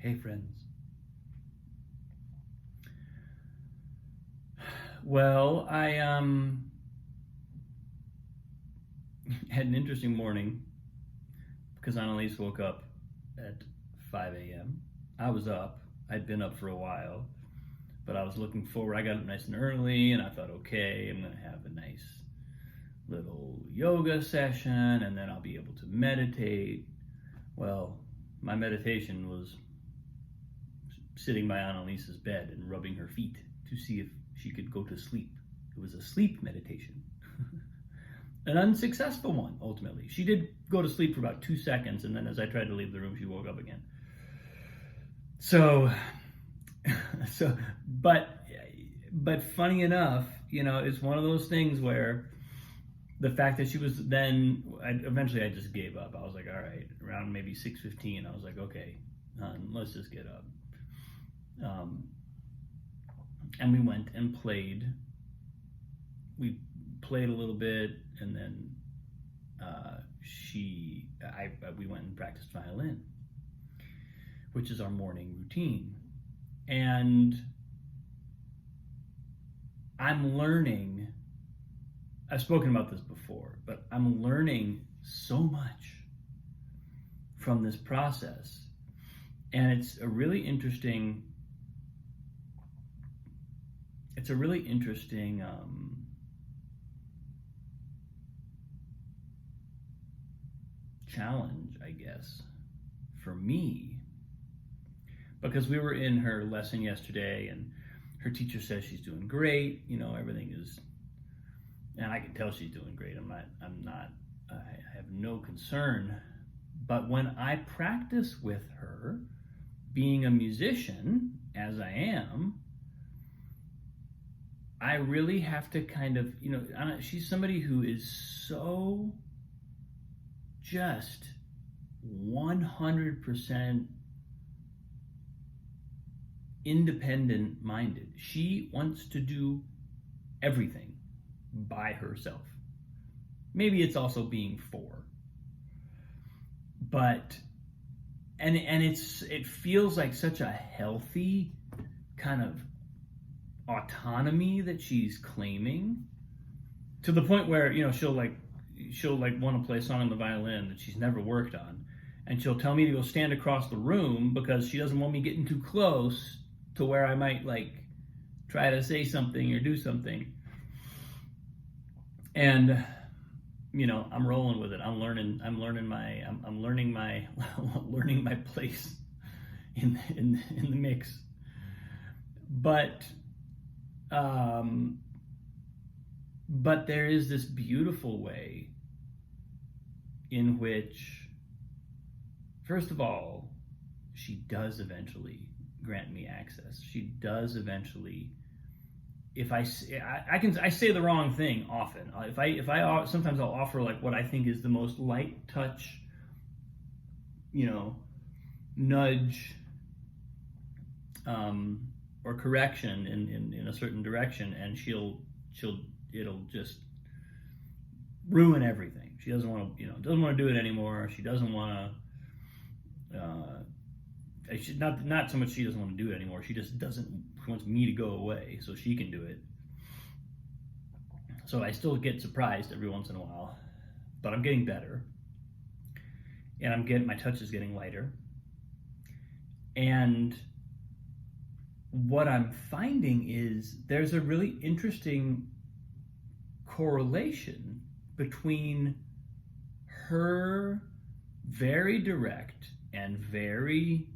Hey friends. Well, I had an interesting morning because Annalise woke up at 5 a.m. I was up. I'd been up for a while, but I was looking forward. I got up nice and early and I thought, okay, I'm going to have a nice little yoga session and then I'll be able to meditate. Well, my meditation was sitting by Annalise's bed and rubbing her feet to see if she could go to sleep. It was a sleep meditation. An unsuccessful one, ultimately. She did go to sleep for about 2 seconds, and then as I tried to leave the room, she woke up again. But funny enough, it's one of those things where the fact that she was then, eventually I just gave up. I was like, all right, around maybe 6:15, I was like, okay, let's just get up. And we went and played. We played a little bit, and then we went and practiced violin, which is our morning routine. And I'm learning, I've spoken about this before, but I'm learning so much from this process. And it's a really interesting challenge, I guess, for me, because we were in her lesson yesterday and her teacher says she's doing great, everything is, and I can tell she's doing great. I have no concern. But when I practice with her, being a musician, as I am, I really have to kind of, she's somebody who is so just 100% independent minded. She wants to do everything by herself. Maybe it's also being four. But it feels like such a healthy kind of autonomy that she's claiming, to the point where she'll want to play a song on the violin that she's never worked on, and she'll tell me to go stand across the room because she doesn't want me getting too close to where I might try to say something or do something. And I'm rolling with it. I'm learning my place in the mix. But there is this beautiful way in which, first of all, she does eventually grant me access. She does eventually. If I say the wrong thing often. Sometimes I'll offer what I think is the most light touch, nudge, or correction in a certain direction, and it'll just ruin everything. She doesn't want to do it anymore. She doesn't want to. Not so much she doesn't want to do it anymore. She just wants me to go away so she can do it. So I still get surprised every once in a while, but I'm getting better, and my touch is getting lighter. And what I'm finding is there's a really interesting correlation between her very direct and very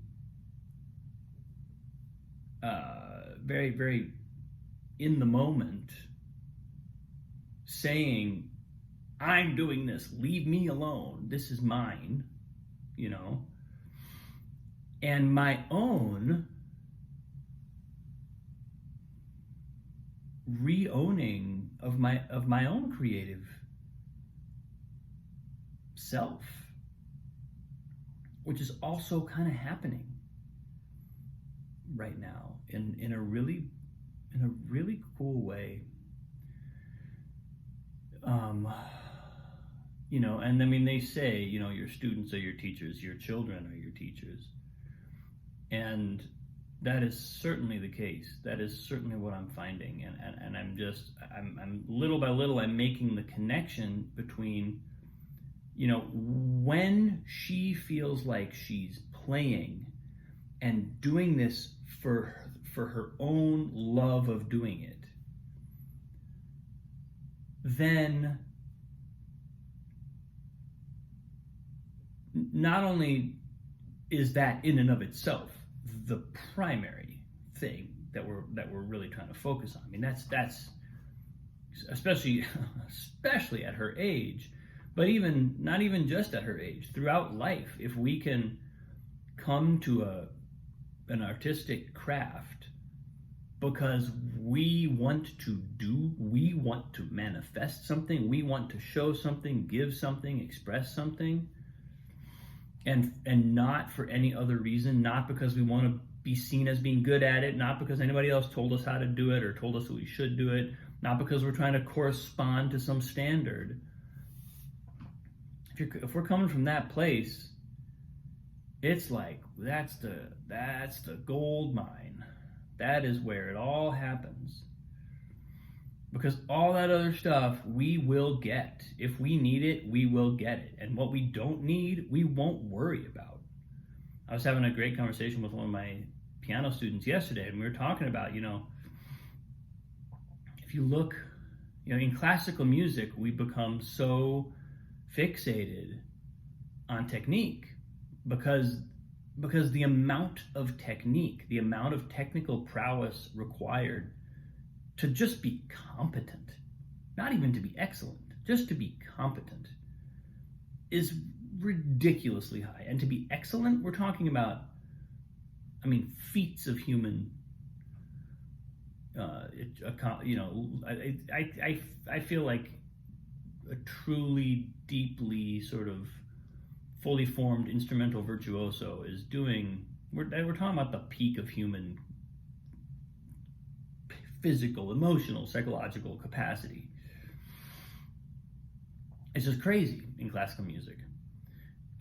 very in the moment saying, I'm doing this, leave me alone, this is mine, and my own re-owning of my own creative self, which is also kind of happening right now in a really cool way. And I mean, they say, your students are your teachers, your children are your teachers. And that is certainly the case. That is certainly what I'm finding. And I'm little by little, I'm making the connection between, when she feels like she's playing and doing this for her own love of doing it, then not only is that in and of itself the primary thing that we're really trying to focus on. I mean, that's especially at her age, but not even just at her age, throughout life, if we can come to an artistic craft because we want to manifest something, we want to show something, give something, express something, and not for any other reason, not because we want to be seen as being good at it, not because anybody else told us how to do it or told us that we should do it, not because we're trying to correspond to some standard. If we're coming from that place, it's like that's the gold mine. That is where it all happens. Because all that other stuff we will get. If we need it, we will get it. And what we don't need, we won't worry about. I was having a great conversation with one of my piano students yesterday, and we were talking about, if you look, in classical music, we become so fixated on technique because the amount of technique, the amount of technical prowess required to just be competent, not even to be excellent, just to be competent, is ridiculously high. And to be excellent, we're talking about, feats of human, I feel like a truly, deeply sort of fully formed instrumental virtuoso is doing, we're talking about the peak of human physical, emotional, psychological capacity. It's just crazy in classical music.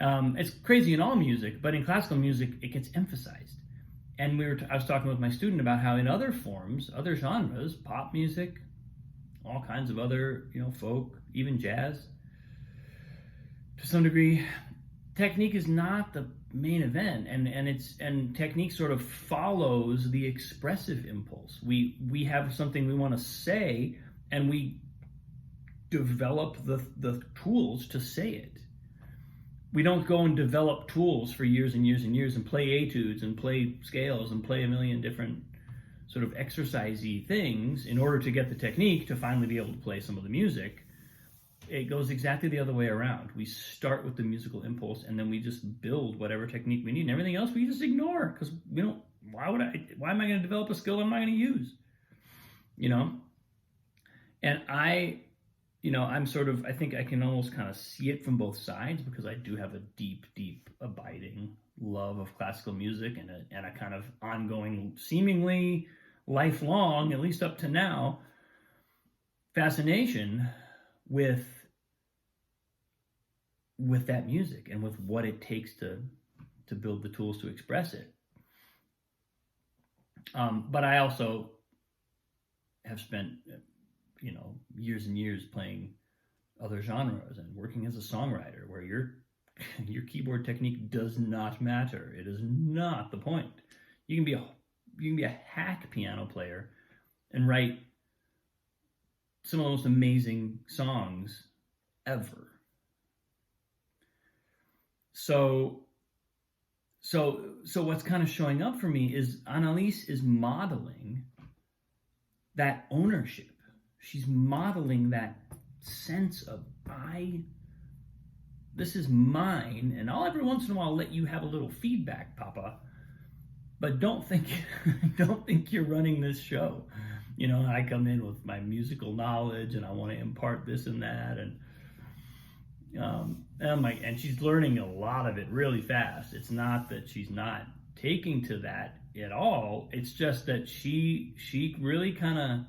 It's crazy in all music, but in classical music, it gets emphasized. And I was talking with my student about how in other forms, other genres, pop music, all kinds of other, folk, even jazz, to some degree, technique is not the main event, and technique sort of follows the expressive impulse. We have something we want to say, and we develop the tools to say it. We don't go and develop tools for years and years and years and play etudes and play scales and play a million different sort of exercisey things in order to get the technique to finally be able to play some of the music. It goes exactly the other way around. We start with the musical impulse, and then we just build whatever technique we need, and everything else we just ignore because we don't. Why am I going to develop a skill I'm not going to use? And I'm sort of, I think I can almost kind of see it from both sides because I do have a deep, deep, abiding love of classical music and a kind of ongoing, seemingly lifelong, at least up to now, fascination with that music and with what it takes to build the tools to express it. But I also have spent years and years playing other genres and working as a songwriter where your keyboard technique does not matter. It is not the point. You can be a hack piano player and write some of the most amazing songs ever. So what's kind of showing up for me is Annalise is modeling that ownership. She's modeling that sense of this is mine, and I'll every once in a while let you have a little feedback, Papa. But don't think you're running this show. I come in with my musical knowledge, and I want to impart this and that, and and she's learning a lot of it really fast. It's not that she's not taking to that at all. It's just that she really kind of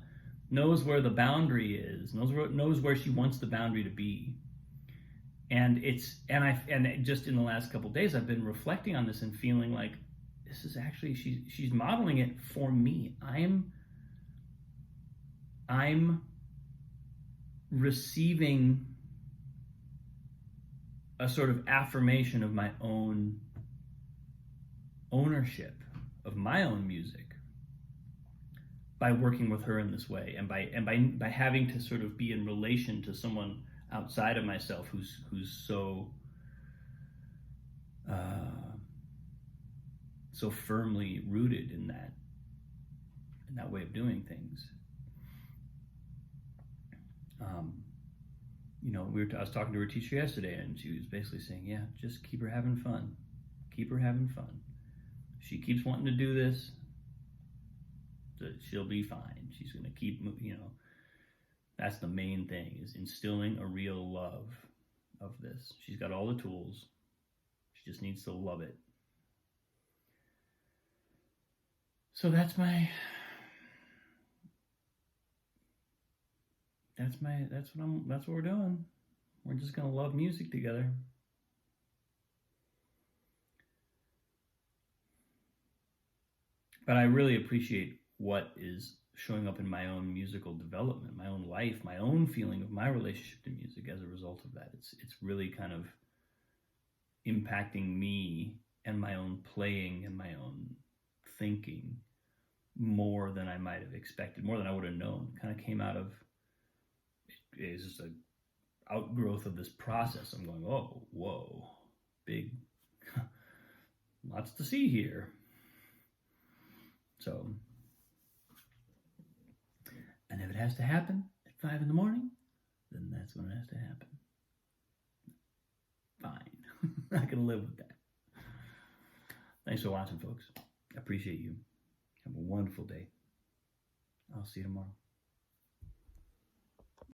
knows where the boundary is, knows where she wants the boundary to be. And just in the last couple of days, I've been reflecting on this and feeling like this is actually, she's modeling it for me. I'm receiving a sort of affirmation of my own ownership of my own music by working with her in this way, and by having to sort of be in relation to someone outside of myself who's so so firmly rooted in that way of doing things. You know, I was talking to her teacher yesterday, and she was basically saying, yeah, just keep her having fun. Keep her having fun. She keeps wanting to do this, she'll be fine. She's going to keep, you know, that's the main thing, is instilling a real love of this. She's got all the tools. She just needs to love it. So that's what we're doing. We're just going to love music together. But I really appreciate what is showing up in my own musical development, my own life, my own feeling of my relationship to music as a result of that. It's really kind of impacting me and my own playing and my own thinking more than I might have expected, more than I would have known. It kind of came out of, it's just an outgrowth of this process. I'm going, oh, whoa, big, lots to see here. So, and if it has to happen at 5 a.m, then that's when it has to happen. Fine. I can live with that. Thanks for watching, folks. I appreciate you. Have a wonderful day. I'll see you tomorrow.